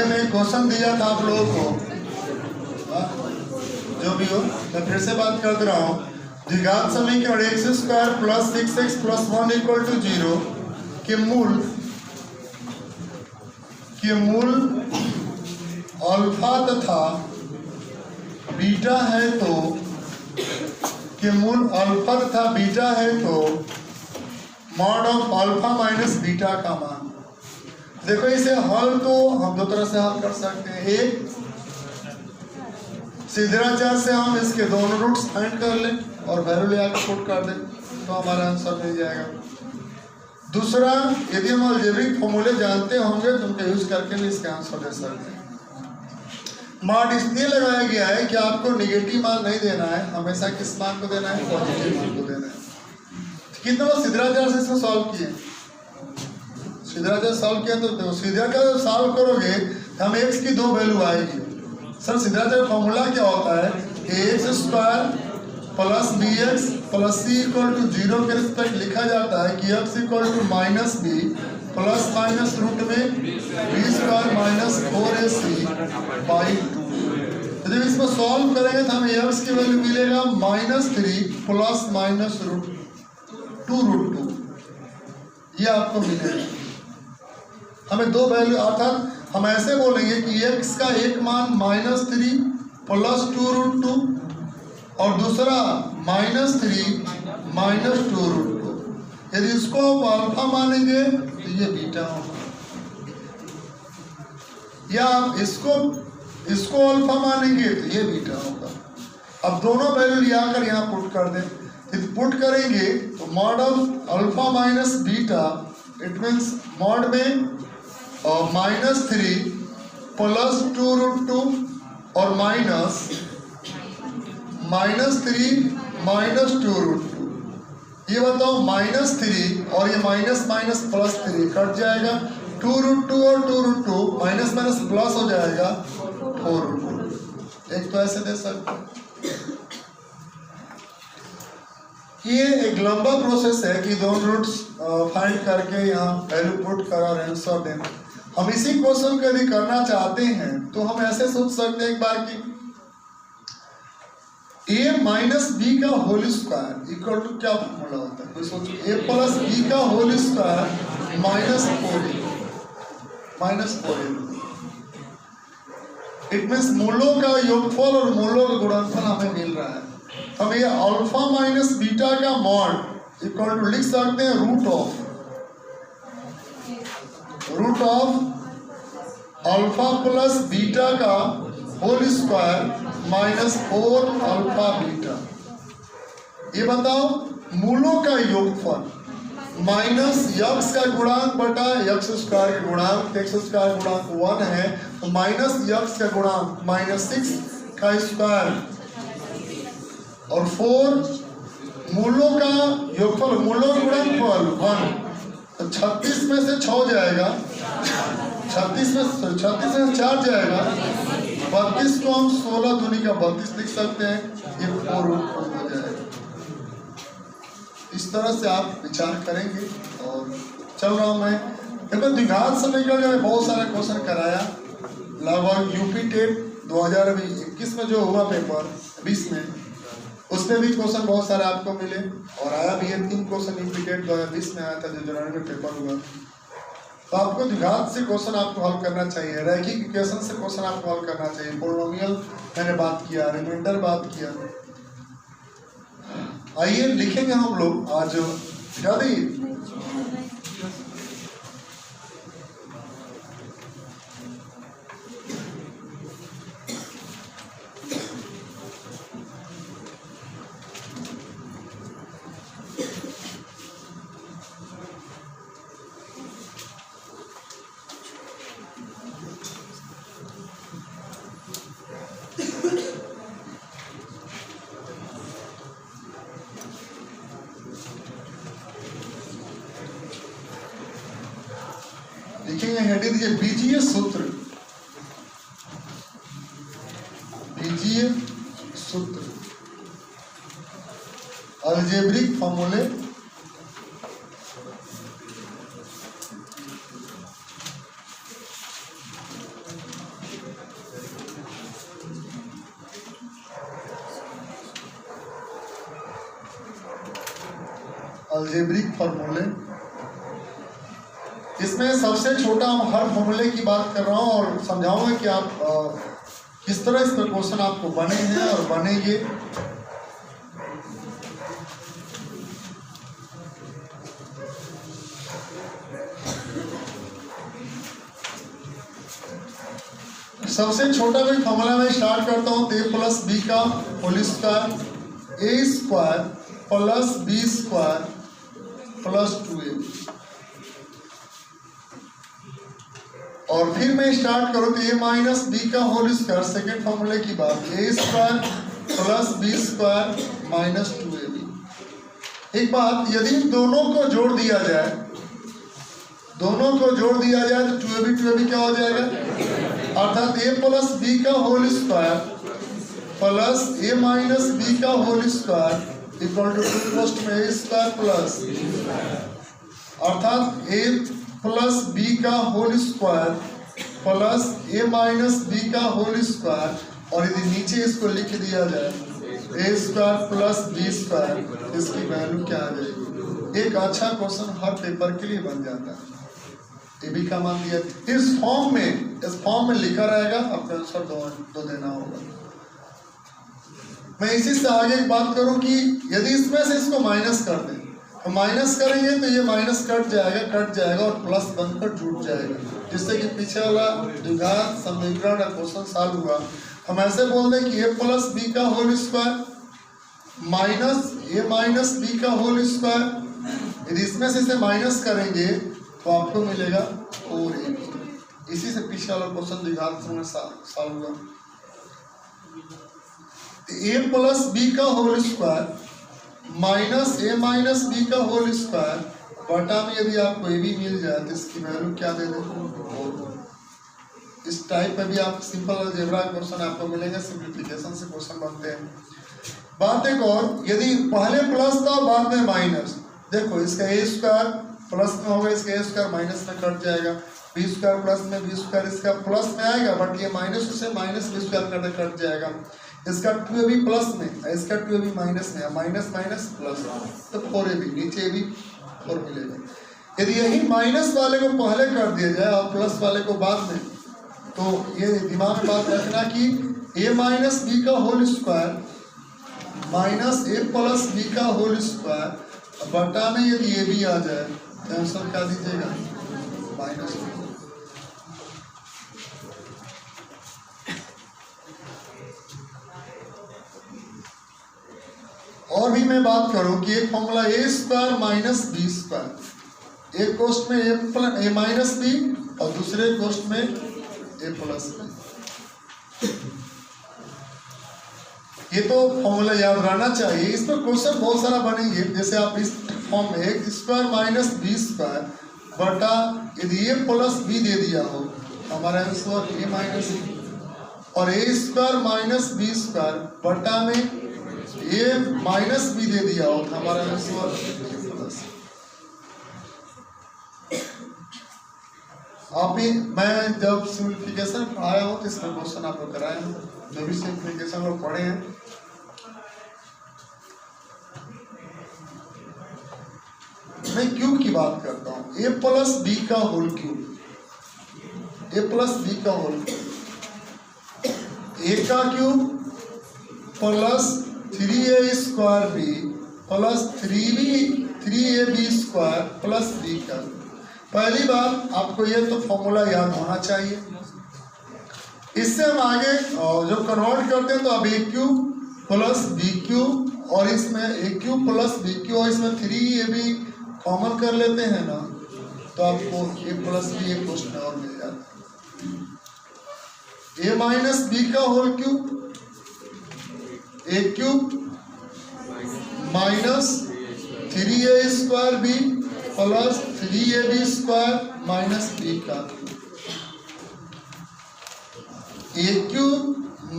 मैं क्वेश्चन दिया था आप लोगों को, जो भी हो मैं फिर से बात कर रहा हूँ। द्विघात समीकरण x square plus 6x plus 1 equal to 0 के मूल अल्फा तथा बीटा है तो mod of alpha minus beta का मान। देखो इसे हल तो हम दो तरह से हल कर सकते हैं। एक, सीधेचार से हम इसके दोनों रूट्स फाइंड कर लें और वैल्यू ले आकर पुट कर दें तो हमारा आंसर मिल जाएगा। दूसरा, यदि हम अलजेब्रिक फॉर्मूले जानते होंगे तो उनका यूज करके भी इसका आंसर दे सकते हैं। मॉड इसलिए लगाया गया है कि आपको नेगेटिव मान नहीं देना है, हमेशा किस मान को देना है? पॉजिटिव मान को देना है। कितना बार सीधेचार से इसमें सॉल्व किए? सीधेचार सॉल्व किया तो सीधेचार सॉल्व करोगे हम एक्स की 2 वैल्यू आएगी। सर सीधेचार फॉर्मूला क्या होता है? X square plus b x plus c equal to 0 के रिस्पेक्ट लिखा जाता है कि x equal to minus b plus minus root में b square minus 4ac by 2। तो जब इसको सॉल्व करेंगे तो हमें एक्स की वैल्यू मिलेगा -3 प्लस माइनस रूट 2√2, ये आपको मिलेगा। हमें 2 वैल्यू, अर्थात हम ऐसे बोलेंगे कि x का एक मान -3 प्लस 2√2 और दूसरा -3 माइनस 2√2। यदि इसको आप अल्फा मानेंगे तो ये बीटा होगा, या आप इसको अल्फा मानेंगे तो ये बीटा होगा। अब दोनों वैल्यू लियाकर यहाँ पुट कर दें। यदि पुट करेंगे तो mod of alpha minus beta, it means mod में -3 प्लस 2√2 और -3 माइनस 2√2। ये बताओ -3 और ये माइनस माइनस प्लस 3 कट जाएगा, 2√2 और 2√2 माइनस माइनस प्लस हो जाएगा 4√2। एक तो ऐसे दे सकते हैं। ये एक लंबा प्रोसेस है कि दोनों रूट्स फाइंड करके यहाँ वैल्यू पुट कर और आंसर देना। हम इसी क्वेश्चन को यदि करना चाहते हैं तो हम ऐसे सोच सकते हैं एक बार कि a माइनस बी का होल स्क्वायर इक्वल टू क्या फॉर्मूला होता है? कोई सोचो, a प्लस बी का whole square -4a। It means मूलों का योगफल और मूलों का गुणनफल हमें मिल रहा है। हम ये अल्फा माइनस बीटा का मॉड इक्वल टू लिख सकते हैं root of alpha plus beta का होल स्क्वायर -4 अल्फा बीटा। ये बताओ मूलों का योगफल माइनस यक्स का गुणांक बटा यक्स स्क्वायर का गुणांक, एक्स स्क्वायर गुणांक 1 है तो माइनस यक्स का गुणांक -6 का स्क्वायर और 4 मूलों का योगफल, मूलों का गुणनफल 1, तो 36 में से 6 जाएगा, 36 में से 4 जाएगा, 32 को हम 16 दूनी का 32 लिख सकते हैं, ये 4√4 हो जाएगा। इस तरह से आप विचार करेंगे। और चल रहा हूँ मैं, देखो द्विघात समीकरण में बहुत सारे क्वेश्चन कराया, लगभग यूपी टेट 2021 में जो हुआ पेपर 20 में, उसमें भी क्वेश्चन बहुत सारे आपको मिले और आया भी है। 3 क्वेश्चन यूपी टेट 2020 में आया था जो जनवरी में पेपर हुआ। तो आपको द्विघात से क्वेश्चन आपको हल करना चाहिए, रैखिक इक्वेशन से क्वेश्चन आपको हल करना चाहिए, पोलिनोमियल मैंने बात किया, रिमाइंडर बात किया। आइए लिखेंगे हम लोग आज दादी लिखेंगे, हेडिंग दीजिए बीजीय सूत्र। बीजीय सूत्र अलजेब्रिक फॉर्मूले अलजेब्रिक फॉर्मूले। इसमें सबसे छोटा हम हर फॉर्मूले की बात कर रहा हूं और समझाऊंगा कि आप किस तरह इस पर क्वेश्चन आपको बने हैं और बनेंगे। सबसे छोटा भी फॉर्मूला में स्टार्ट करता हूं, ए प्लस बी का whole square a square plus B square plus 2ab। और फिर मैं स्टार्ट करूं तो ए माइनस बी का होल स्क्वायर, सेकेंड फॉर्मूले की बात, a square plus B square minus 2ab। एक बात, यदि दोनों को जोड़ दिया जाए, दोनों को जोड़ दिया जाए तो 2ab क्या हो जाएगा, अर्थात ए प्लस बी का whole square plus A minus B का whole square equal to 2 post में ए स्क्वायर प्लस, अर्थात ए प्लस बी का whole square plus A minus B का होल स्क्वायर, और यदि नीचे इसको लिख दिया जाए A square plus B square, इसकी वैल्यू क्या आ जाएगी। एक अच्छा क्वेश्चन हर पेपर के लिए बन जाता है। ए बी का मान दिया, इस फॉर्म में लिखा रहेगा, आपका आंसर दो देना होगा। मैं इसी से आगे एक बात करूं कि यदि इसमें से इसको माइनस कर दें तो माइनस करेंगे तो ये माइनस कट जाएगा और प्लस बनकर जुड़ जाएगा, जिससे कि पीछे वाला द्विघात समीकरण का क्वेश्चन सॉल्व हुआ। हम ऐसे बोल दें कि ए प्लस बी का whole square minus a minus B का होल स्क्वायर, यदि इसमें से इसे माइनस करेंगे तो आपको मिलेगा 4ab। इसी से पीछे वाला क्वेश्चन द्विघात सॉल्व हुआ। ए प्लस बी का whole square minus a minus B का होल स्क्वायर बटा में यदि आपको ए बी मिल जाए तो इसकी वैल्यू क्या दे दें। इस टाइप में भी आप सिंपल अलजेब्रा क्वेश्चन आपको मिलेंगे, सिंप्लीफिकेशन से क्वेश्चन बनते हैं। बात एक और, यदि पहले प्लस था बाद में माइनस, देखो इसका ए स्क्वायर प्लस में होगा, इसका ए स्क्वायर माइनस में कट जाएगा, बी स्क्वायर प्लस में बी स्क्वायर इसका प्लस में आएगा, बट ये माइनस से माइनस बी स्क्वायर कट जाएगा। इसका 2ab प्लस में, इसका 2ab माइनस में, माइनस माइनस प्लस, तो 4ab, नीचे भी 4 मिलेगा। यदि यही माइनस वाले को पहले कर दिया जाए और प्लस वाले को बाद में, तो ये दिमाग में बात रखना कि ए माइनस बी का whole square minus a plus B का होल स्क्वायर बटा में यदि ए बी आ जाए तो आंसर क्या दीजिएगा, माइनस। और भी मैं बात करूं कि एक फॉर्मूला ए स्क्वायर माइनस बी स्क्वायर, एक कोष्ट में ए माइनस बी और दूसरे कोष्ट में ए प्लस बी। ये तो फॉर्मूला याद रहना चाहिए। इसमें क्वेश्चन बहुत सारा बनेंगे, जैसे आप इस फॉर्म में एक स्क्वायर माइनस बी स्क्वायर बटा यदि ए प्लस बी दे दिया हो, हमारा आंसर ए माइनस बी, और a square minus B square बटा में ए माइनस बी दे दिया हो, हमारा आंसर ए प्लस। आप ही, मैं जब सिंप्लीफिकेशन पढ़ाया हूँ तो इसमें क्वेश्चन आपको कराए हैं, जो भी सिंप्लीफिकेशन लोग पढ़े हैं। मैं क्यूब की बात करता हूँ, ए प्लस बी का whole cube, A plus B का होल क्यूब, ए का cube plus 3a square B plus 3ab square plus B का। पहली बात आपको ये तो फॉर्मूला याद होना चाहिए। इससे हम आगे जब कन्वर्ट करते हैं तो अब ए क्यूब प्लस बी क्यूब और इसमें ए क्यूब प्लस बी क्यूब और इसमें 3ab कॉमन कर लेते हैं ना, तो आपको ए प्लस बी एक क्वेश्चन और मिल जाता है। ए माइनस बी का whole cube, a cube minus 3a square B plus 3ab square minus B का, ए क्यूब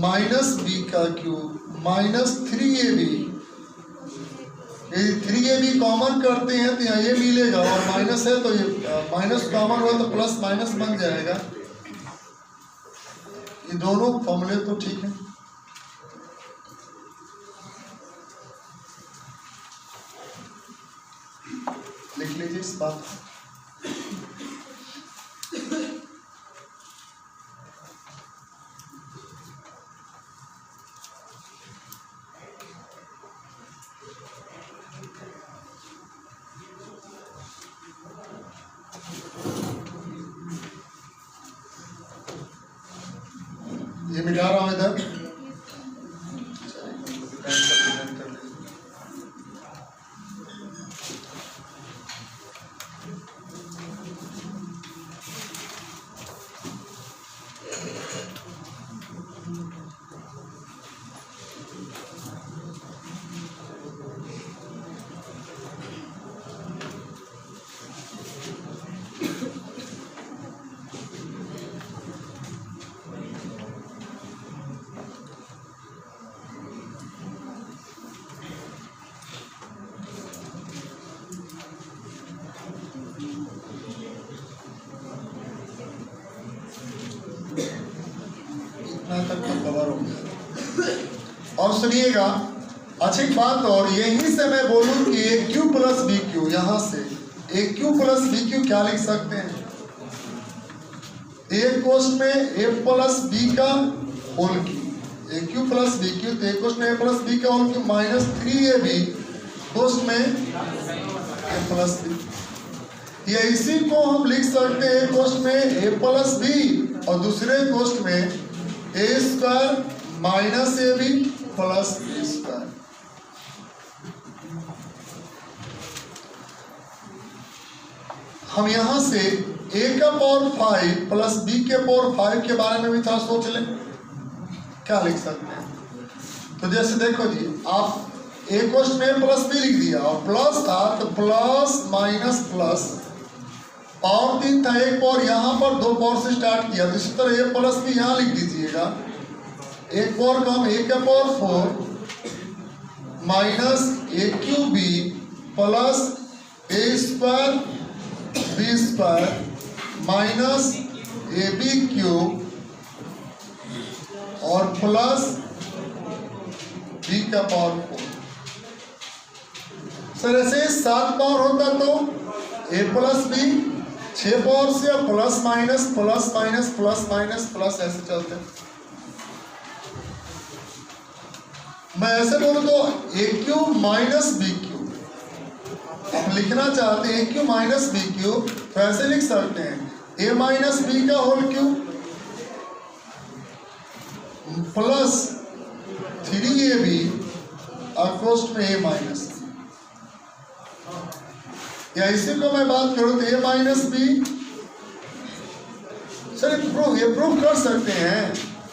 माइनस बी का क्यूब माइनस 3ab यदि 3ab कॉमन करते हैं तो यहाँ ये मिलेगा और माइनस है तो ये माइनस कॉमन हुआ तो प्लस माइनस बन जाएगा। ये दोनों फॉर्मूले तो ठीक है। लिख लीजिए इस बात को। ये मिटा रहा हूं इधर। तक तो कवर हो गया। और सुनिएगा अच्छी बात, और यहीं से मैं बोलूं कि A cube plus B cube, यहां से A cube plus B cube क्या लिख सकते हैं? ए क्वेश्चन में ए प्लस बी का होल क्यू, ए क्यू प्लस बी क्यू, तो ए क्वेश्चन में ए प्लस बी का whole cube minus 3ab question में ए प्लस बी। या इसी को हम लिख सकते हैं क्वेश्चन में ए प्लस बी और दूसरे क्वेश्चन में ए square minus a b plus B square. हम यहां से ए का पावर 5 प्लस बी के पावर 5 के बारे में भी थोड़ा सोच लें, क्या लिख सकते हैं? तो जैसे देखो जी, आप ए क्वेश्चन में प्लस बी लिख दिया और प्लस था तो प्लस माइनस प्लस, पावर 3 था, एक पावर यहाँ पर 2 पावर से स्टार्ट किया, तो इसी तरह ए प्लस बी यहाँ लिख दीजिएगा। एक पावर कम, ए का power 4 minus a cube b plus a square b square minus a b cube और प्लस बी का पावर 4। सर ऐसे 7 पावर होता तो ए प्लस बी 6 पावर से plus minus plus minus plus minus plus ऐसे चलते हैं। मैं ऐसे बोलूं तो a cube minus b cube, आप लिखना चाहते हैं a cube minus b cube तो ऐसे लिख सकते हैं ए माइनस बी का होल क्यू प्लस 3ab अपोस्ट में ए माइनस, या इसी को मैं बात करूं तो ए माइनस बी, सर ये प्रूव कर सकते हैं।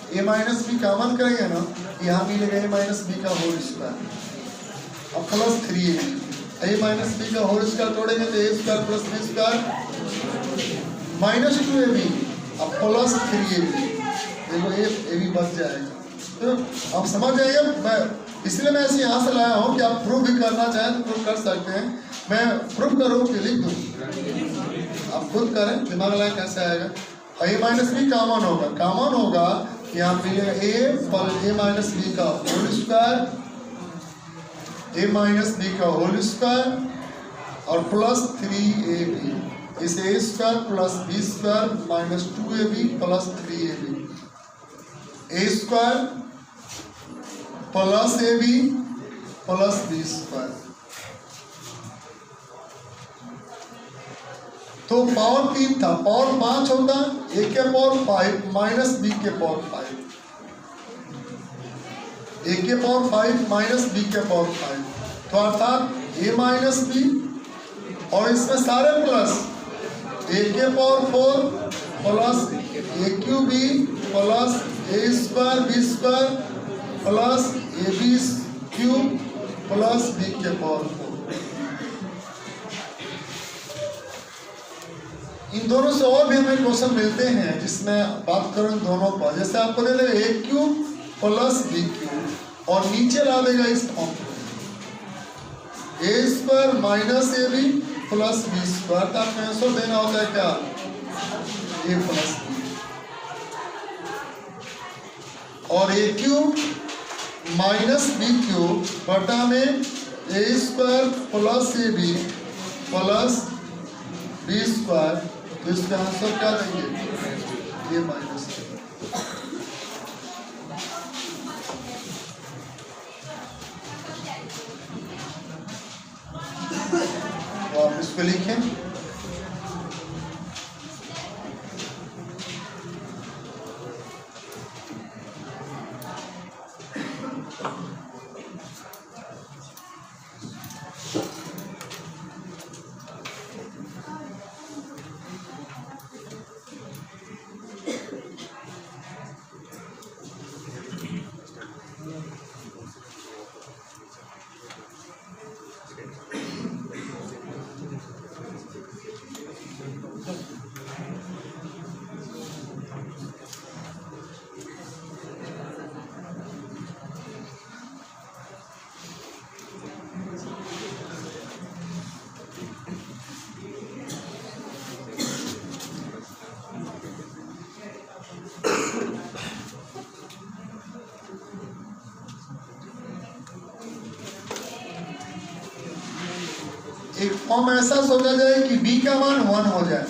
ए माइनस बी कॉमन करेंगे ना, यहाँ मिलेगा ए माइनस बी का होल स्क्वायर और plus 3ab। A minus B का होल स्क्वायर तोड़ेंगे तो a square plus B square minus 2ab अब प्लस 3ab, देखो ए बी बच जाएगा। तो आप समझ जाइए, मैं इसलिए मैं ऐसे यहाँ से लाया हूँ कि आप प्रूव भी करना चाहें तो प्रूव कर सकते हैं। मैं प्रूव करूँ कि लिख दूँ, आप खुद करें, दिमाग लगाए कैसे आएगा। ए माइनस बी कॉमन होगा, यहाँ मिलेगा ए माइनस बी का whole square, a minus B का होल स्क्वायर और प्लस 3ab, इसे a square plus B square minus 2ab plus 3ab, a square plus ab plus B square. तो power 3 था, power 5 होता ए के power 5 minus b के power 5, a के power 5 minus b के power 5, तो अर्थात ए माइनस बी और इसमें सारे प्लस ए के power 4 plus a cube b plus a square b square plus a b cube plus b के पावर 4। इन दोनों से और भी हमें क्वेश्चन मिलते हैं जिसमें बात करूं दोनों पर, जैसे आपको दे देगा a cube plus b cube और नीचे ला देगा इस फॉर्म को, a square minus a b plus B square. तो आपको आंसर देना होता है क्या, ए प्लस बी। और a cube minus b cube बटा में ए square plus a b plus B square. तो इसका आंसर क्या देंगे, ए माइनस। तो आप इसको लिखें, एक फॉर्म ऐसा सोचा जाए कि b का मान 1 हो जाए,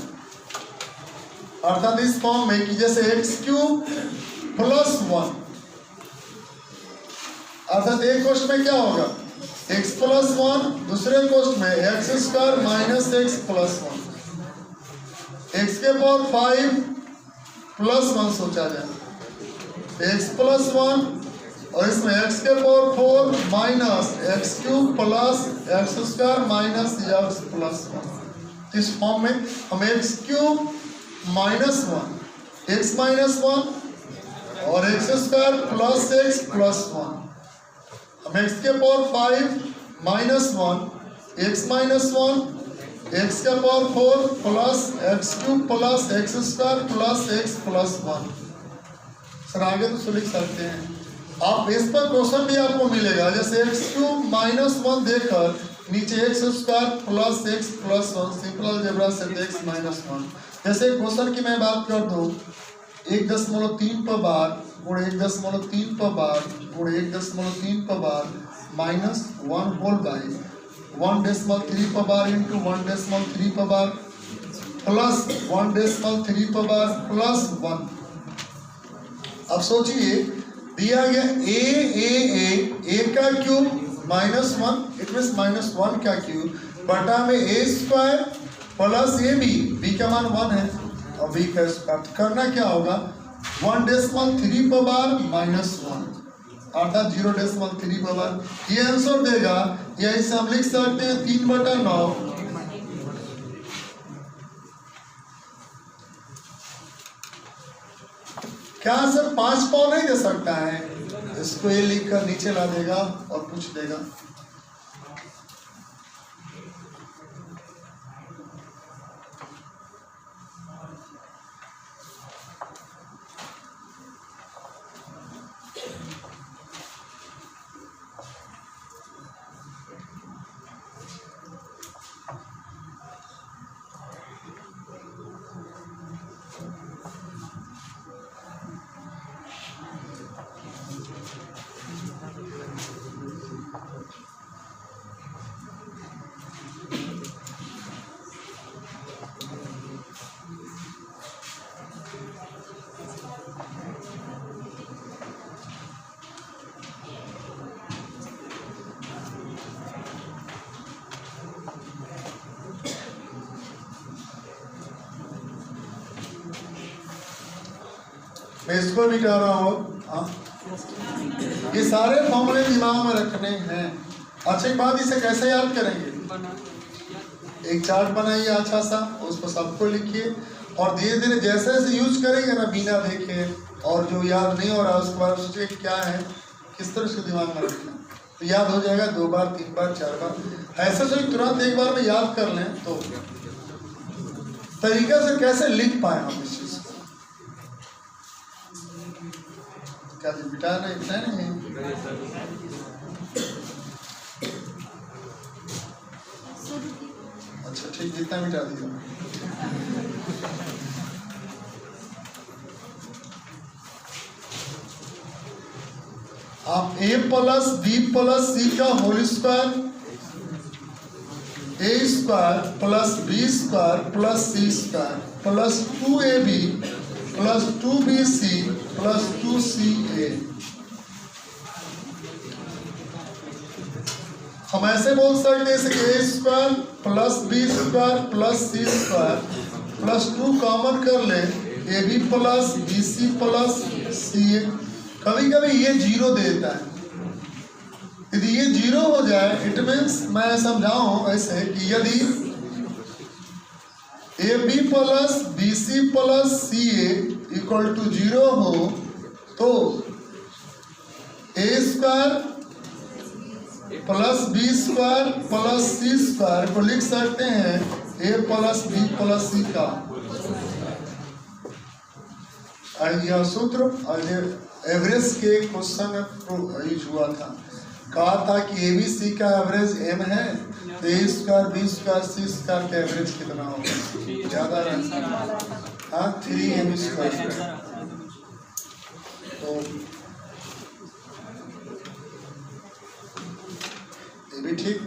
अर्थात इस फॉर्म में कि जैसे एक्स क्यूब प्लस 1, अर्थात एक क्वेश्चन में क्या होगा x प्लस 1, दूसरे क्वेश्चन में x square minus x plus 1, x के पावर 5 प्लस 1 सोचा जाए x प्लस 1, और इसमें x के power 4 minus x cube plus x square minus x plus 1। इस फॉर्म में हम x cube minus 1 x minus 1 और x square plus x plus 1, हम एक्स के power 5 minus 1 x minus 1 x के power 4 plus x cube plus x square plus x plus 1। Sir आगे तो लिख सकते हैं आप, इस पर क्वेश्चन भी आपको मिलेगा, जैसे एक्स क्यूब माइनस 1 देकर नीचे x square plus x plus 1, simple algebra से एक्स माइनस 1। जैसे क्वेश्चन की मैं बात कर दूं 1.3 पर बार गुण 1.3 पर बार गुण 1.3 पर बार माइनस 1 होल बाई 1.3 पर बार इंटू 1.3 पर बार प्लस 1.3 पर बार प्लस 1। अब सोचिए दिया गया ए का cube minus 1, it mean minus 1 का क्यूब बटा में ए स्क्वायर प्लस ए बी का मान 1 है और बी का स्क्वायर करना क्या होगा 1.3 पर बार माइनस 1, अर्थात 0.3 पर बार। ये आंसर देगा, या इसे हम लिख सकते हैं 3/9। क्या सर 5 पाव नहीं दे सकता है, इसको ये लिखकर नीचे ला देगा और पूछ देगा। मैं इसको भी कह रहा हूँ, ये सारे फॉर्मूले दिमाग में रखने हैं। अच्छा एक बात, इसे कैसे याद करेंगे, एक चार्ट बनाइए अच्छा सा, उस पर सबको लिखिए और धीरे धीरे जैसे जैसे यूज करेंगे ना बिना देखे, और जो याद नहीं हो रहा उसके बाद सोचिए क्या है, किस तरह से दिमाग में रखना, तो याद हो जाएगा 2 बार 3 बार 4 बार। ऐसे जो तुरंत एक बार में याद कर लें तो तरीके से कैसे लिख पाए हम इस चीज को। क्या बिटा नहीं जितना मिटा दिया। आप a plus b plus c का whole square, a square plus B square plus c square plus 2ab plus 2bc plus 2ca। हम ऐसे बोल सकते हैं कि a square plus B square plus c square plus 2 common कर ले, ab plus bc plus ca। कभी कभी ये जीरो देता है, यदि ये जीरो हो जाए इट मीन्स मैं समझाऊं ऐसे कि यदि ab plus bc plus ca equal to 0 हो तो a square plus B square plus c square को लिख सकते हैं a plus b plus c का। यह सूत्र एवरेज के क्वेश्चन में यूज हुआ था। कहा था कि ए बी सी का एवरेज m है तो a square b square C square का एवरेज कितना होगा, ज़्यादा रहता है। हाँ 3m स्क्वायर। तो ये भी ठीक।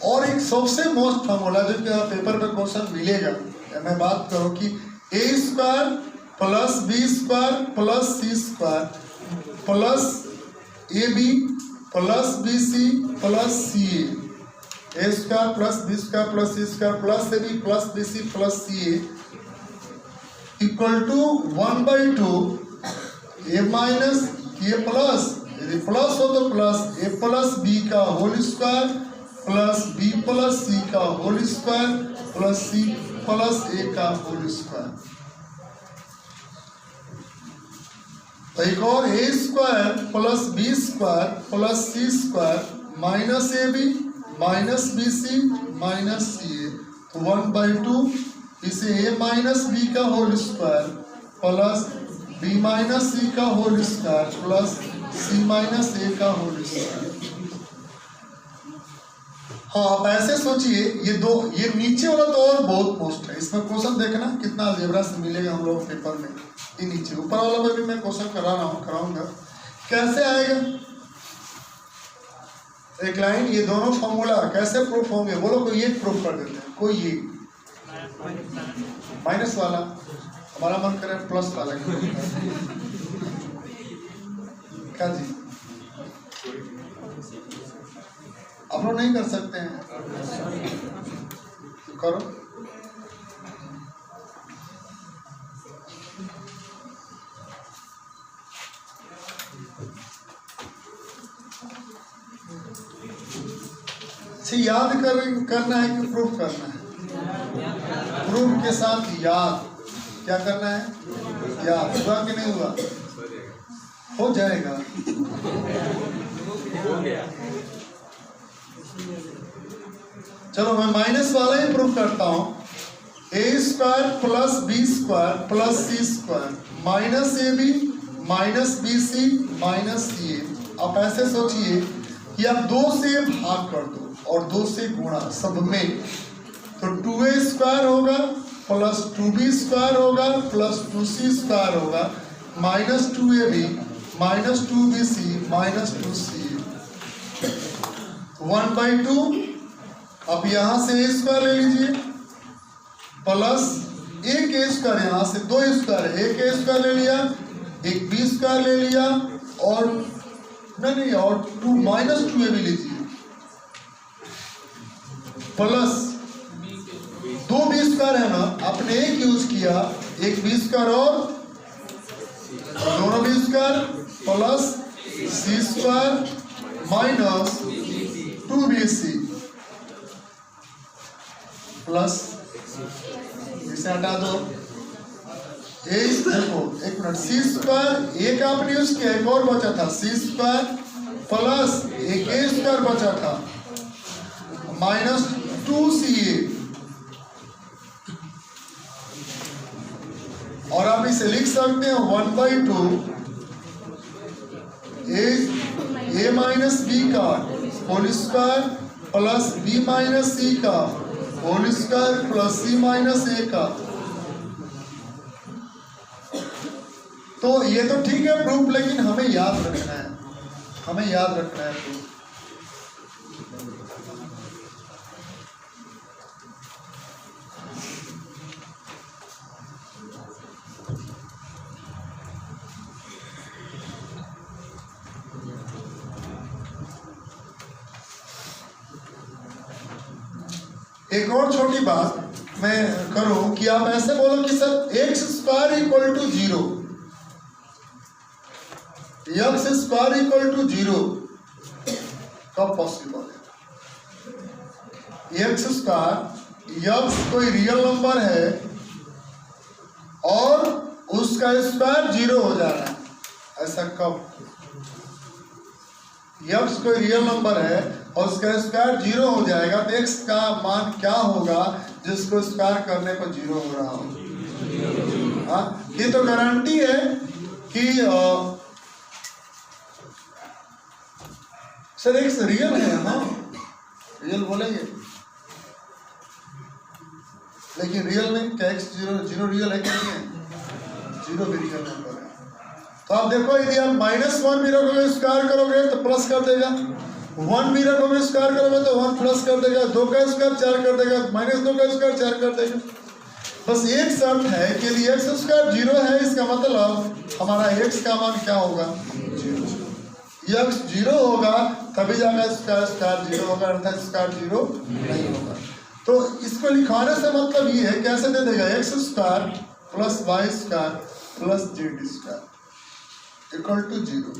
और एक सबसे मोस्ट फॉर्मूला जो कि पेपर में क्वेश्चन मिलेगा, मैं बात करूँ कि a square plus B square plus c square plus a b plus b c plus c a square plus B square plus c square plus a b plus b c plus c a equal to 1/2 a minus a plus, यदि plus हो तो plus a plus B का whole square plus b plus c का whole square plus c plus a का whole square. एक और a square plus B square plus c square minus a b minus b c minus c a, तो 1/2 इसे a minus B का whole square plus b minus c का whole square plus c minus a का whole square. हाँ आप ऐसे सोचिए, ये नीचे वाला तो और बहुत मोस्ट है, इसमें क्वेश्चन देखना कितना अलजेब्रा से मिलेगा हम लोग पेपर में। ये नीचे ऊपर वाला में भी मैं क्वेश्चन कराऊंगा कैसे आएगा। एक लाइन, ये दोनों फॉर्मूला कैसे प्रूफ होंगे, बोलो कोई एक प्रूफ कर देते हैं, कोई एक माइनस वाला, हमारा मन करे प्लस वाला क्या जी, आप लोग नहीं कर सकते हैं तो करो। याद करना है कि प्रूफ करना है, प्रूफ के साथ याद क्या करना है, याद। हुआ कि नहीं हुआ, हो जाएगा। चलो मैं माइनस वाला ही प्रूफ करता हूं। A square plus B square plus c square minus a b minus b c minus c a. आप ऐसे सोचिए कि आप 2 से भाग कर दो और 2 से गुणा सब में, तो 2a स्क्वायर होगा प्लस 2b स्क्वायर होगा प्लस 2c स्क्वायर होगा minus 2ab minus 2bc minus 2ca 1/2। अब यहाँ से a स्क्वायर ले लीजिए प्लस एक a स्क्वायर, यहाँ से 2 स्क्वायर, एक a स्क्वायर ले लिया, एक b स्क्वायर ले लिया और नहीं और 2 माइनस 2ab लीजिए प्लस 2 बी स्क्वायर है ना, आपने एक यूज किया, एक बी स्क्वायर और दोनों B square plus c square minus 2bc plus, इसे हटा दो, देखो एक मिनट, सी स्क्वायर एक आपने यूज किया, एक और बचा था सी स्क्वायर प्लस एक ए स्क्वायर बचा था माइनस 2ca, और आप इसे लिख सकते हैं 1/2 ए माइनस बी का whole square plus b minus c का whole square plus c minus a का। तो ये तो ठीक है प्रूफ, लेकिन हमें याद रखना है, हमें याद रखना है प्रूफ। एक और छोटी बात मैं करूं कि आप ऐसे बोलो कि sir x square equal to 0, x square equal to 0 कब पॉसिबल है? एक्स स्क्वायर, एक्स कोई रियल नंबर है और उसका स्क्वायर 0 हो जा रहा है, ऐसा कब? एक्स कोई रियल नंबर है और उसका स्क्वायर 0 हो जाएगा तो एक्स का मान क्या होगा जिसको स्क्वायर करने पर 0 हो रहा हो? हाँ, ये तो गारंटी है कि सर एक्स रियल है, हाँ रियल बोलेंगे, लेकिन रियल में क्या एक्स 0 रियल है कि नहीं है? 0 भी रियल नंबर है। तो आप देखो, यदि आप -1 भी रखोगे स्क्वायर करोगे तो प्लस कर देगा, 1 भी रखोगे स्क्वायर करोगे तो 1 प्लस कर देगा, 2 का स्क्वायर 4 कर देगा, -2 का स्क्वायर 4 कर देगा। बस एक शर्त है कि यदि एक्स स्क्वायर 0 है, इसका मतलब हमारा एक्स का मान क्या होगा? 0। एक्स 0 होगा तभी जाकर स्क्वायर 0 होगा, अर्थात स्क्वायर 0 नहीं होगा। तो इसको लिखवाने से मतलब ये है, कैसे दे देगा? X square plus y square plus z square equal to 0।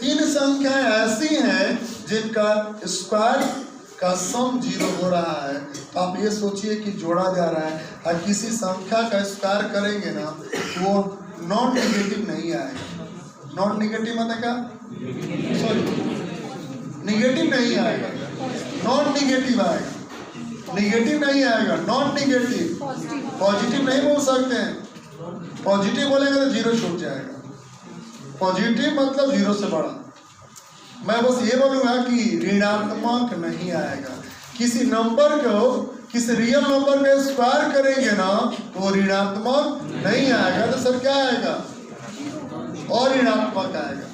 3 संख्याएं ऐसी हैं जिनका स्क्वायर का सम 0 हो रहा है। तो आप ये सोचिए कि जोड़ा जा रहा है और किसी संख्या का स्क्वायर करेंगे ना तो वो नॉन निगेटिव नहीं आएगा। नॉन निगेटिव मतलब क्या? सॉरी, निगेटिव नहीं आएगा, नॉन निगेटिव आएगा। निगेटिव नहीं आएगा, नॉन निगेटिव। पॉजिटिव नहीं बोल सकते हैं, पॉजिटिव बोलेंगे तो 0 छूट जाएगा। पॉजिटिव मतलब 0 से बड़ा। मैं बस ये बोलूंगा कि ऋणात्मक नहीं आएगा। किसी नंबर को, किसी रियल नंबर का स्क्वायर करेंगे ना तो ऋणात्मक नहीं आएगा, तो सर क्या आएगा? और ऋणात्मक आएगा,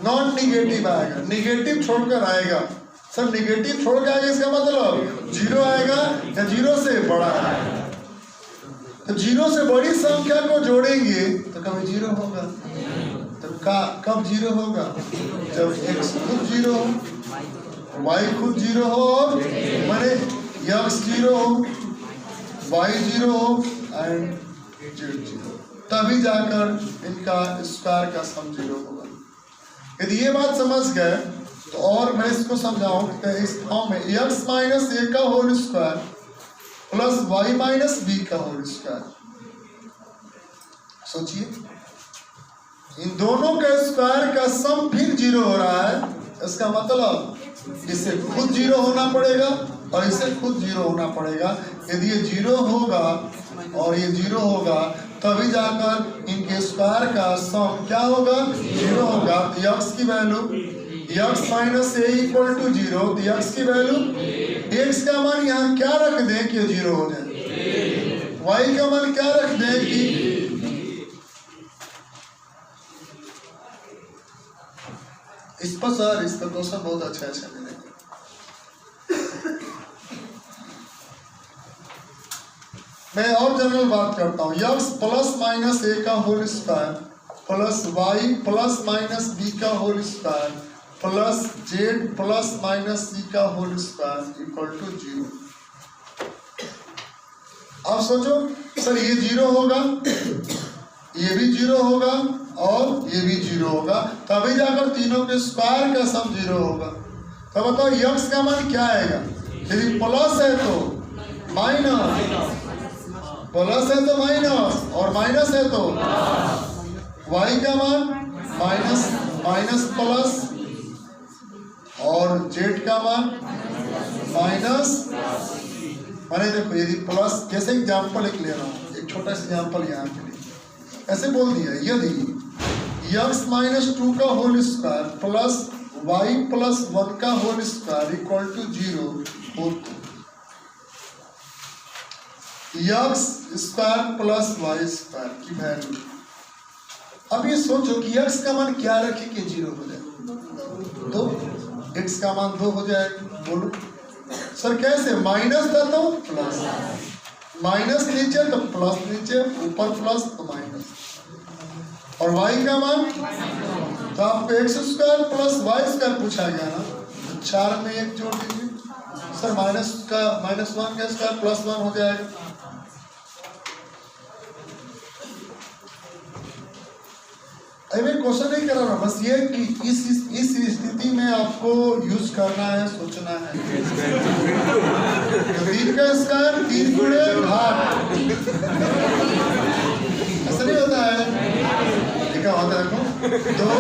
नॉन निगेटिव आएगा, निगेटिव छोड़कर आएगा। सर निगेटिव छोड़ के आएगा इसका मतलब 0 आएगा या 0 से बड़ा आएगा। तो 0 से बड़ी संख्या को जोड़ेंगे तो कभी 0 होगा। तो कब 0 होगा? जब x खुद 0 हो, y खुद 0 हो, और माने x 0 हो, y 0 हो एंड z 0, तभी जाकर इनका स्क्वायर का सम 0 होगा। यदि ये बात समझ गए तो और मैं इसको समझाऊं कि इस फॉर्म में x माइनस a का whole square plus y minus b का होल स्क्वायर। सोचिए, इन दोनों के स्क्वायर का सम फिर 0 हो रहा है। इसका मतलब इसे खुद 0 होना पड़ेगा और इसे खुद 0 होना पड़ेगा। यदि ये 0 होगा और ये 0 होगा तभी जाकर इनके स्क्वायर का सम क्या होगा? 0 होगा। तो x की value x minus a equal to 0, तो x की वैल्यू, x का मान यहाँ क्या रख दें कि 0 हो जाए, y का मान क्या रख दें कि इस पर सर इस पर क्वेश्चन बहुत अच्छा मिलेगा। मैं और जनरल बात करता हूँ, x प्लस माइनस a का whole square plus y plus minus b का whole square plus z plus minus c का होल स्क्वायर इक्वल टू 0। अब सोचो सर ये 0 होगा, ये भी 0 होगा और ये भी 0 होगा, तभी जाकर तीनों के स्क्वायर का सम 0 होगा। तो बताओ x का मान क्या आएगा? यदि प्लस है तो माइनस, प्लस है तो माइनस और माइनस है तो y का मान माइनस माइनस प्लस और z का मान माइनस। मैंने देखो यदि प्लस, जैसे एग्जाम्पल एक ले रहा हूँ, एक छोटा सा एग्जाम्पल यहाँ के लिए ऐसे बोल दिया, यदि x माइनस 2 का whole square plus y plus 1 का होल स्क्वायर इक्वल टू 0, हो तो x square plus y square की वैल्यू। अब ये सोचो कि एक्स का मान क्या रखे कि 0 हो जाए, तो एक्स का मान 2 हो जाएगा। बोलो सर कैसे? माइनस था तो प्लस, माइनस नीचे तो प्लस नीचे, ऊपर प्लस तो माइनस, और वाई का मान तो आपको x square plus y square पूछा गया ना, तो 4 में 1 जोड़ दीजिए सर, माइनस का -1 का स्क्वायर +1 हो जाएगा। अभी क्वेश्चन नहीं कर रहा, बस ये कि इस स्थिति में आपको यूज करना है, सोचना है। 3 का स्क्वायर 3 गुणे घात, ऐसा नहीं होता है, क्या होता है देखो 2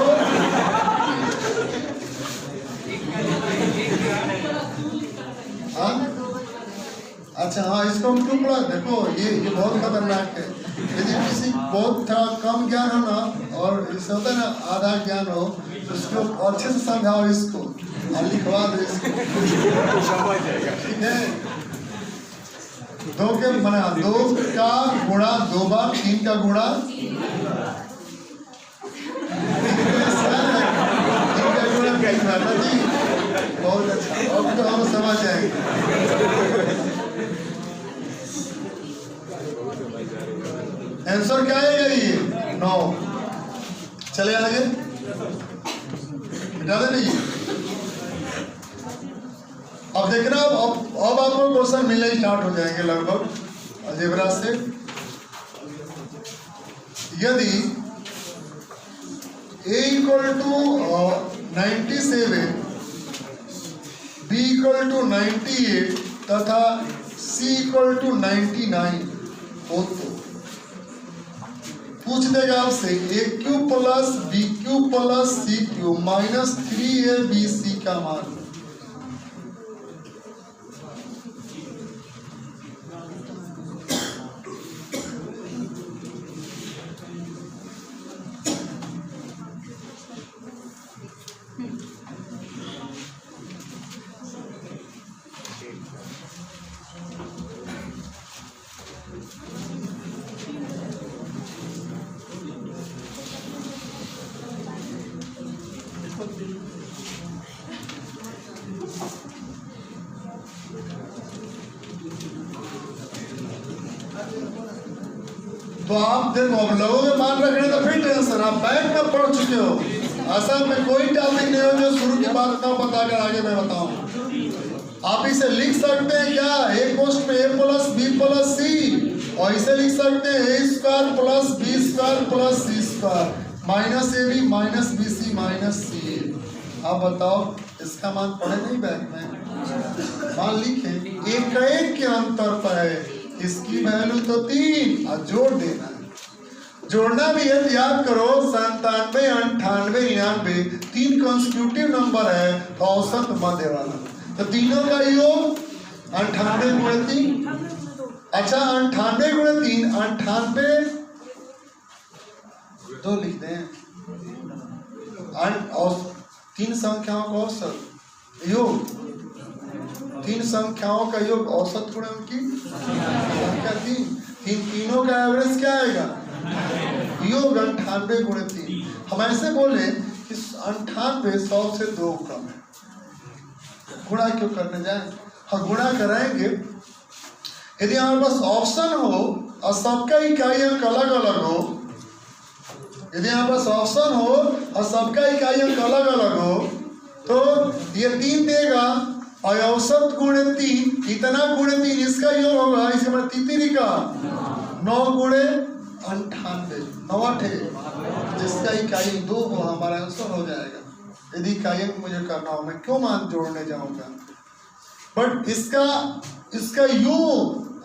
अच्छा हाँ, इसको हम क्यों पढ़ा? देखो ये बहुत खतरनाक है। यदि किसी बहुत थोड़ा कम ज्ञान हो ना, और इससे होता है ना आधा ज्ञान हो, तो उसको अच्छे से समझाओ इसको और लिखवा दो इसको, ठीक है? 2 के बना 2 का गुणा 2 बार, 3 का गुणा 3 का गुणा 3 बार ना जी, बहुत अच्छा। अब तो हम समझ जाएंगे आंसर क्या आएगा, ये 9। चले आगे, मिटा दे नहीं। अब देखना, अब आपको क्वेश्चन मिलने स्टार्ट हो जाएंगे लगभग अलजेब्रा से। यदि a = 97, b = 98 तथा c = 99 हो तो पूछ देगा आपसे AQ + BQ + CQ -3ABC का मान। तो आप देखो, अब लोगों के मान रखने तो फिर टेंशन, आप बैक में पढ़ चुके हो, असल में कोई टॉपिक नहीं हो जो शुरू की बात ना बताकर आगे मैं बताऊं। आप इसे लिख सकते हैं क्या, एक पोस्ट में a + b + c, और इसे लिख सकते हैं a² + b² + c², -ab -bc -ca। आप बताओ इसका मान पढ़े नहीं बैक में? मान लिखे, एक के अंतर पर है, इसकी वैल्यू तो 3 और जोड़ देना है। जोड़ना भी है, याद करो 97, 98, 99 3 कंसेक्यूटिव नंबर है, तो औसत मध्य वाला, तो तीनों का योग 98 × 3। अच्छा 98 × 3 98 तो लिख दें, और 3 संख्याओं का औसत योग, 3 संख्याओं का योग औसत गुणे उनकी संख्या 3, तीनों का एवरेज क्या आएगा, योग 98 × 3। हम ऐसे बोले कि 98 100 से 2 कम है, गुणा क्यों करने जाए? हाँ गुणा कराएंगे। यदि हमारे पास ऑप्शन हो और सबका इकाई अंक अलग अलग हो, यदि हमारे पास ऑप्शन हो और सबका इकाई अंक अलग अलग हो, तो ये 3 देगा और औसत गुणे 3, इतना गुणे 3 इसका योग होगा, इसके बाद तितरी का 9 × 98, 9 जिसका इकाई 2 हो, हमारा आंसर हो जाएगा। यदि इकाई अंक मुझे करना हो, मैं क्यों मान जोड़ने जाऊंगा, बट इसका योग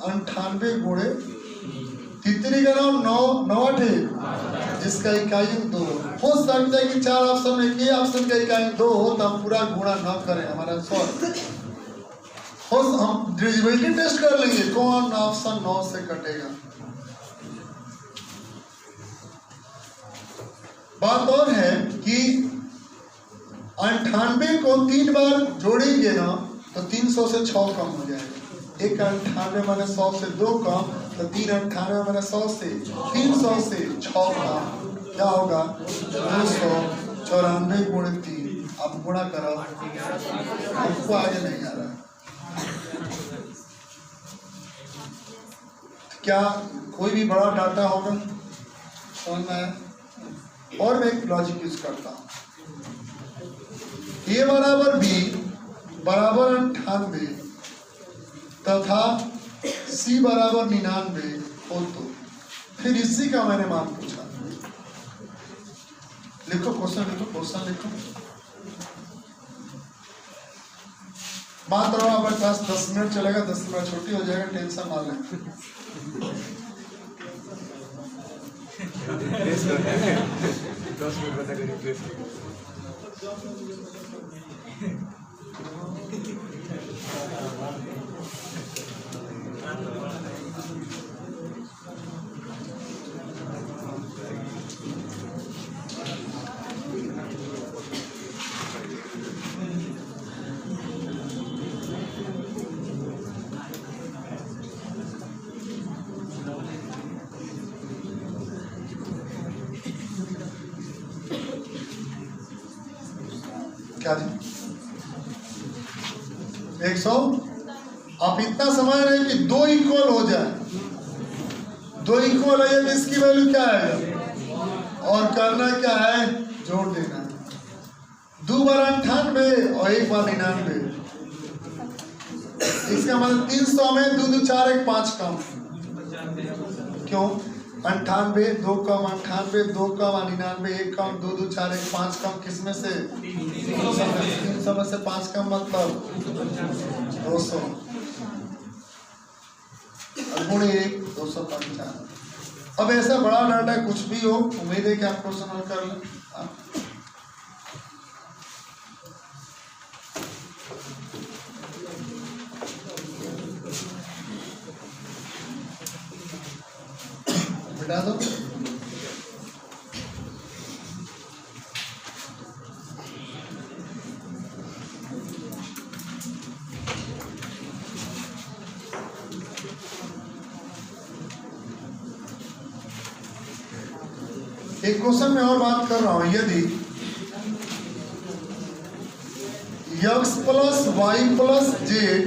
98 गुणे तितरी का नाम 9 जिसका इकाई 2 हो सकता है कि 4 ऑप्शन में एक ऑप्शन का इकाई 2 हो, तो हम पूरा गुणा न करें, हमारा सॉल्व हो, हम डिविजिबिलिटी टेस्ट कर लेंगे कौन ऑप्शन 9 से कटेगा। बात और है कि 98 को 3 बार जोड़ेंगे ना, तो 300 से 6 कम हो जाएगा। 198 माने 100 से 2 कम, तो 398 माने 100 से 300 से 6 कम, क्या होगा 294 गुणे 3। आप गुणा करो, आपको आगे नहीं आ रहा। क्या कोई भी बड़ा डाटा होगा, समझ में आया? और मैं एक लॉजिक यूज करता हूं, ए बराबर बी बराबर 98 तथा सी बराबर 99 हो तो फिर इसी का मैंने मान पूछा। लिखो क्वेश्चन, लिखो क्वेश्चन लिखो। मान तो हमारे पास 10 मिनट चलेगा, 10 मिनट छुट्टी हो जाएगा, टेंशन ना लें। 10 मिनट बता करिए। क्या जी 100। आप इतना समझ रहे हैं कि 2 इक्वल हो जाए, 2 इक्वल है तो इसकी वैल्यू क्या है, और करना क्या है, जोड़ देना है। 2 बार 98 और 1 बार 99। इसका मतलब 300 में 2 2 4 1 5 कम। क्यों 98 2 कम 98 2 कम 99 1 कम 2 2 4 1 5 कम, किसमें से 300 में से 5 कम, मतलब 200 गुणे 1 255। अब ऐसा बड़ा डाटा कुछ भी हो, उम्मीद है कि आप क्वेश्चन हल कर लें। बिठा दो। एक क्वेश्चन में और बात कर रहा हूं, यदि x plus y plus z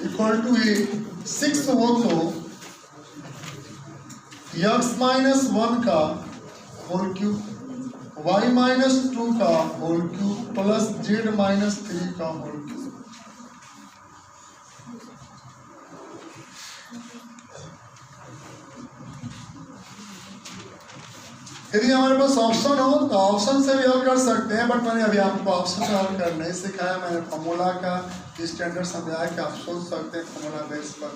equal to 6 हो तो x माइनस 1 का होल क्यूब, y माइनस 2 का whole cube plus z minus 3 का होल क्यूब। यदि हमारे पास ऑप्शन हो तो ऑप्शन से भी हल कर सकते हैं, बट मैंने अभी आपको ऑप्शन से हल कर नहीं सिखाया। मैंने फॉर्मूला का स्टैंडर्ड समझाया कि आप सोच सकते हैं फॉर्मूला बेस पर।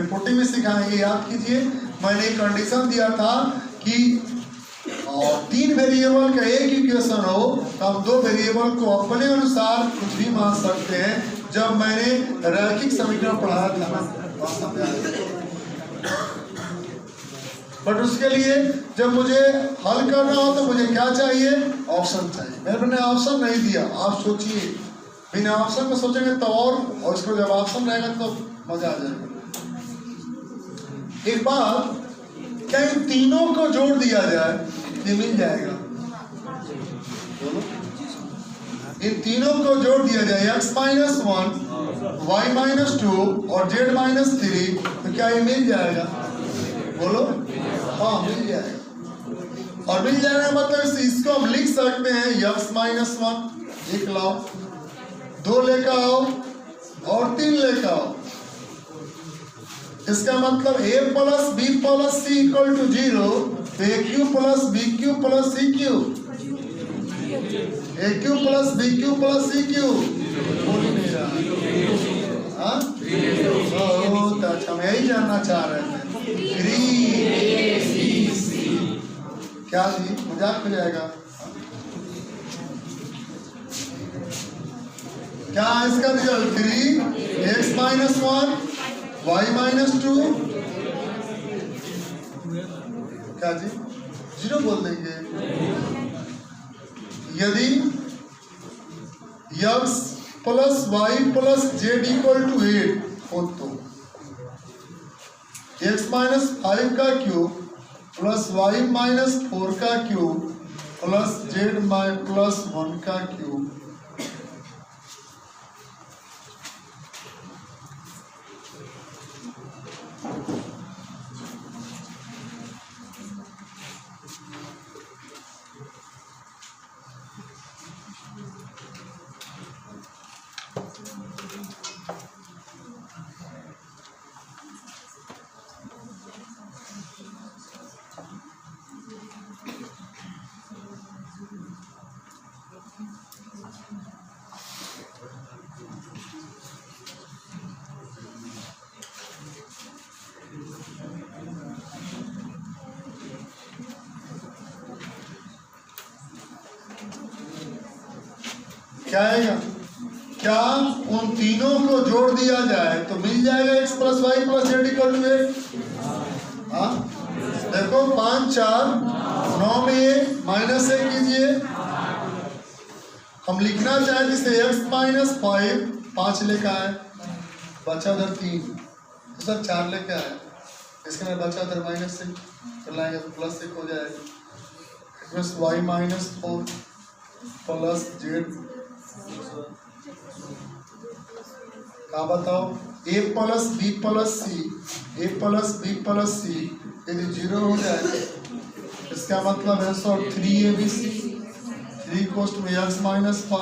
पुटिंग में सिखाएंगे, याद कीजिए मैंने एक कंडीशन दिया था कि 3 वेरिएबल का एक इक्वेशन हो तो हम 2 वेरिएबल को अपने अनुसार कुछ भी मान सकते हैं। जब मैंने रैखिक समीकरण पढ़ाया था ना, बट उसके लिए जब मुझे हल करना हो तो मुझे क्या चाहिए, ऑप्शन चाहिए। मैंने ऑप्शन नहीं दिया, आप सोचिए, बिना ऑप्शन में सोचेंगे तो और इसको जब ऑप्शन रहेगा तो मजा आ जाएगा। एक बार क्या इन तीनों को जोड़ दिया जाए, ये मिल जाएगा। बोलो, इन तीनों को जोड़ दिया जाए, x माइनस 1 y माइनस 2 और z माइनस 3, तो क्या ये मिल जाएगा? बोलो, हाँ मिल जाएगा। और मिल जाएगा मतलब इसको हम लिख सकते हैं x माइनस 1 एक लाओ, 2 लेकर आओ और 3 लेकर आओ। इसका मतलब a plus b plus c equal to 0, तो a cube plus B cube plus c cube, A cube plus B cube plus c cube बोल ही नहीं रहा। हाँ बहुत अच्छा, हम यही जानना चाह रहे थे। क्या जी मजाक हो जाएगा क्या? इसका result 3 x minus 1 y minus 2, क्या जी 0 बोल देंगे। यदि x plus y plus z equal to 8 हो तो x माइनस 5 का क्यूब प्लस वाई माइनस 4 का क्यूब प्लस जेड प्लस 1 का क्यूब क्या आएगा? क्या उन तीनों को जोड़ दिया जाए तो मिल जाएगा x plus y plus z equal to 8। हाँ देखो 5 4 9 में ये माइनस 1 कीजिए। हम लिखना चाहे जिसे x माइनस 5 लेकर आए बचा उधर 3 तो सर 4 लेकर आए इसके अंदर बचा उधर माइनस 1 तो लाएंगे तो प्लस 1 हो जाएगा plus y minus 4 plus z क्या बताओ a plus b plus c यदि 0 हो जाए इसका मतलब है सर 3abc 3 कोस्ट में x माइनस 5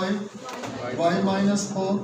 y माइनस 4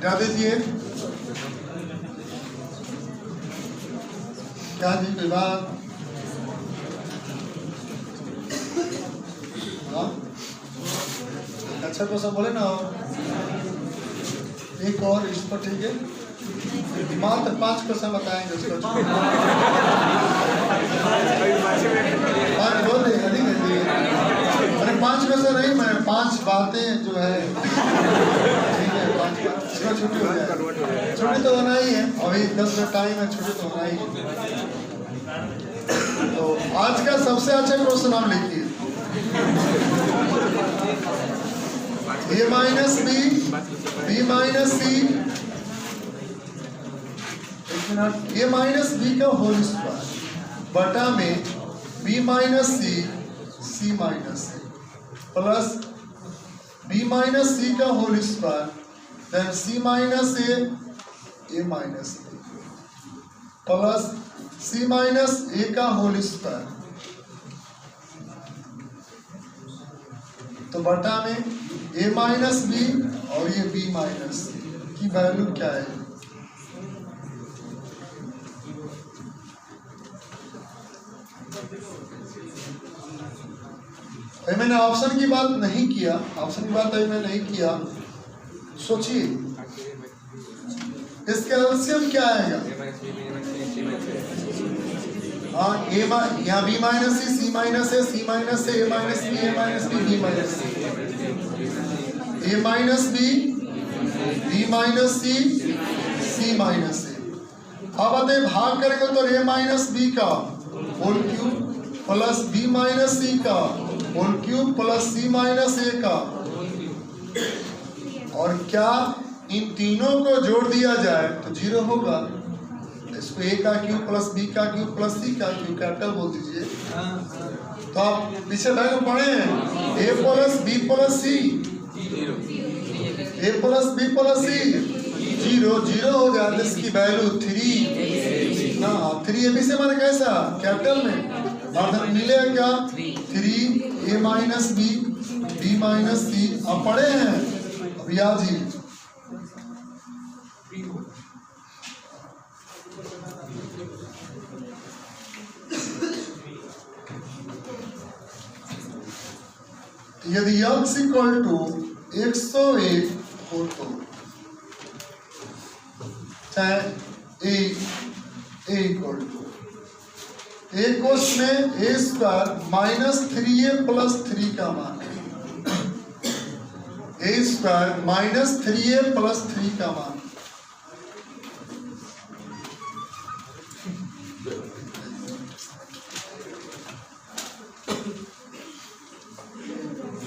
क्या दीजिए क्या जी विवाद हाँ अच्छा को सब बोले ना एक और इस पर ठीक है मात्र 5 क्वेश्चन बताएंगे उसको 5 बोल रहे अधिक है अरे 5 क्वेश्चन नहीं मैं 5 बातें जो है ठीक है 5 इसका छुट्टी हो जाए छुट्टी तो होना ही है अभी 10 मिनट टाइम है छुट्टी तो होना ही है। तो आज का सबसे अच्छा क्वेश्चन हम लिखिए a minus b minus c a minus B का होल स्क्वायर बटा में b minus c minus c plus b minus c का whole square then c minus a minus b plus c minus a का whole square तो बटा में a minus B और ये b माइनस सी की वैल्यू क्या है? मैंने ऑप्शन की बात नहीं किया अभी मैं नहीं किया सोचिए इसका एलसीएम क्या आएगा? हाँ यहाँ b minus c minus a c minus a minus b a minus b minus c a minus b minus c minus a. अब आते भाग करेंगे तो ए माइनस बी का whole cube plus b minus c का whole cube plus c minus a का और क्या इन तीनों को जोड़ दिया जाए तो 0 होगा। इसको a का क्यूब प्लस b का क्यूब प्लस c का क्यूब कैपिटल बोल दीजिए। तो आप पीछे लाइन में पढ़े हैं a plus b plus c a plus b plus c 0 हो जाए इसकी वैल्यू 3 ना 3ab से माने कैसा कैपिटल में और मिलेगा क्या 3a minus b minus c। आप पढ़े हैं अब याद ही यदि x इक्वल टू 101 हो तो चाहे a equal to a question में a स्क्वायर -3a + 3 का मान है। a स्क्वायर -3a + 3 का मान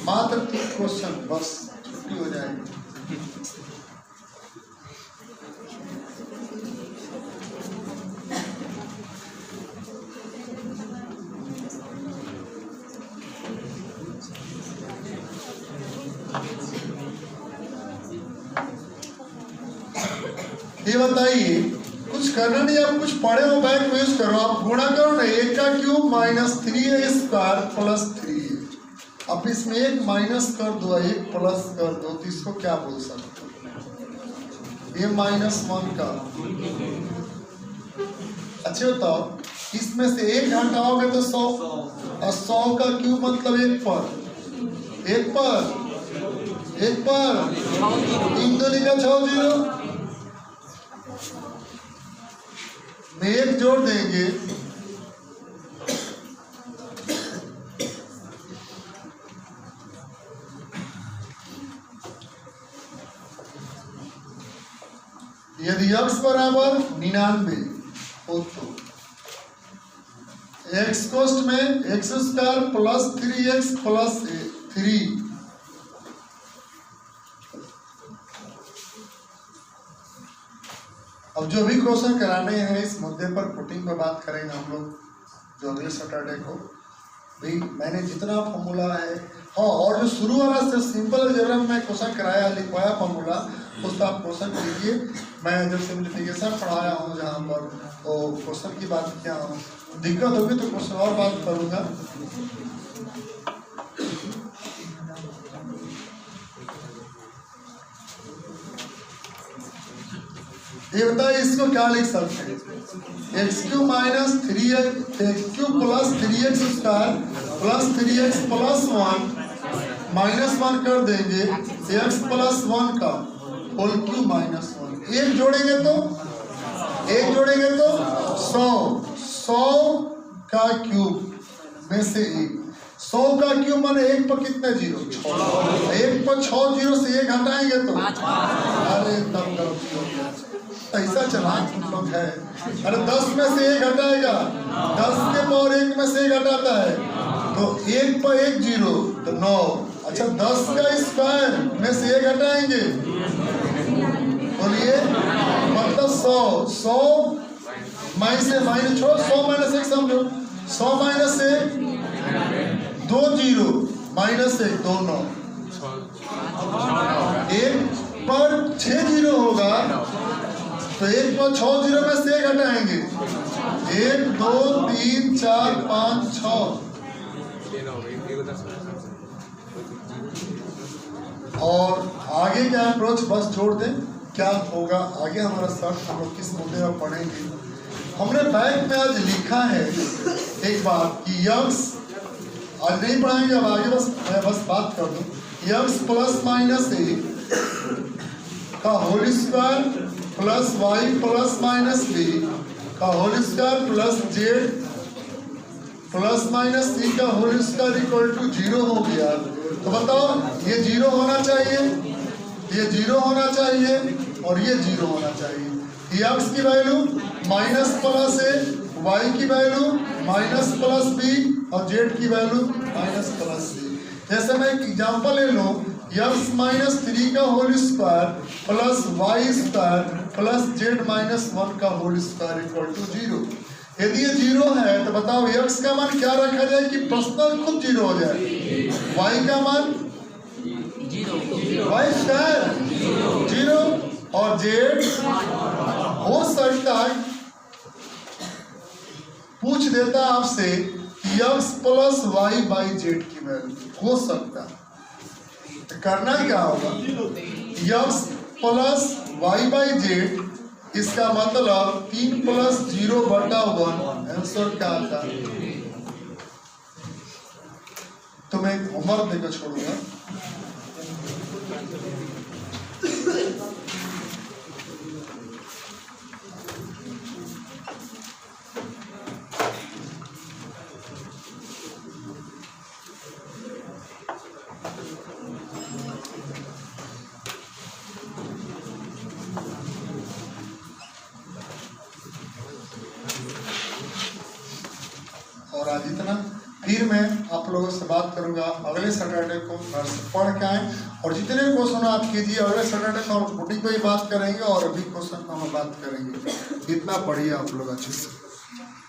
मात्र 3 क्वेश्चन, बस छुट्टी हो जाएगी। ये बताइए, कुछ करना नहीं, आप कुछ पढ़े हो बैक में यूज करो। आप गुणा करो ना, 1 का क्यूब -3a स्क्वायर + 3a। अब इसमें एक माइनस कर दो, एक प्लस कर दो, तो इसको क्या बोल सकते हो? ये -1 का। अच्छे बताओ, इसमें से एक हटाओगे तो 100, और 100 का क्यूब मतलब 1 पर 3 दूनी का 6 0 में 1 जोड़ देंगे, यदि x बराबर 99 हो तो x कोष्ठ में x² + 3x + 3 अब जो भी क्वेश्चन कराने हैं इस मुद्दे पर पुटिंग पे बात करेंगे हम लोग जो अगले सैटरडे को। भाई मैंने जितना फॉर्मूला है, हाँ, और जो शुरू वाला से सिंपल अलजेब्रा में मैं क्वेश्चन कराया लिखवाया फॉर्मूला, उसका आप क्वेश्चन कीजिए। मैं जब सिंप्लीफिकेशन पढ़ाया हूँ जहाँ पर, तो क्वेश्चन की बात किया हूँ। दिक्कत होगी तो क्वेश्चन और बात करूँगा। ये बताइए, इसको क्या लिख सकते हैं? x³ - 3x³ + 3x² + 3x + 1 -1 कर देंगे, x + 1 का होल क्यूब -1। एक जोड़ेंगे तो 100 का क्यूब में से 1, 100 का क्यूब माने 1 पर कितने जीरो? 6। 1 पर 6 जीरो से 1 हटाएंगे तो अरे तब गलती हो गया। ऐसा चलान तुम लोग है। अरे 10 में से 1 हटाएगा, 10 के पावर 1 में से 1 हटाता है, तो 1 पर 1 जीरो तो 9। अच्छा, 10 का स्क्वायर में से 1 हटाएंगे, बोलिए, मतलब 100 -1 छोड़, 100 - 1 समझो, 100 - 1 2 जीरो -1 2 9। 1 पर 6 जीरो होगा, तो 1 पर 6 जीरो में से 1 हटाएंगे, 1 2 3 4 5 6। और आगे का अप्रोच बस छोड़ दें, क्या होगा आगे हमारा शर्ट हम लोग किस मुद्दे पर पढ़ेंगे। हमने बैक में आज लिखा है एक बात कि x, आज नहीं पढ़ाएंगे, अब आगे मैं बस बात कर दूं, x ± a का whole square plus y ± b का whole square plus z ± c का होल स्क्वायर इक्वल टू 0 हो गया। तो बताओ, ये 0 होना चाहिए, ये 0 होना चाहिए, और ये 0 होना चाहिए। x की वैल्यू -+a, y की वैल्यू -+b और z की वैल्यू -+c। जैसे मैं एक एग्जांपल ले लूं, x -3 का whole square plus y square plus z -1 का होल स्क्वायर इक्वल टू 0। यदि ये 0 है तो बताओ x का मान क्या रखा जाए कि प्रश्न खुद 0 हो जाए? y का मान 0, y स्क्वायर 0 और z हो सकता है पूछ देता आपसे कि x + y/z की वैल्यू हो सकता है। करना क्या होगा, x plus y by z, इसका मतलब 3 + 0/1, आंसर क्या आता है। तो मैं एक होमवर्क देकर छोड़ूंगा। और आज इतना, फिर मैं आप लोगों से बात करूंगा अगले सैटरडे को, घर से पढ़ के आए और जितने क्वेश्चन आप कीजिए अगले सैटरडे को हम बुटीक पे ही बात करेंगे और अभी क्वेश्चन पर हम बात करेंगे। इतना पढ़िए आप लोग अच्छे से।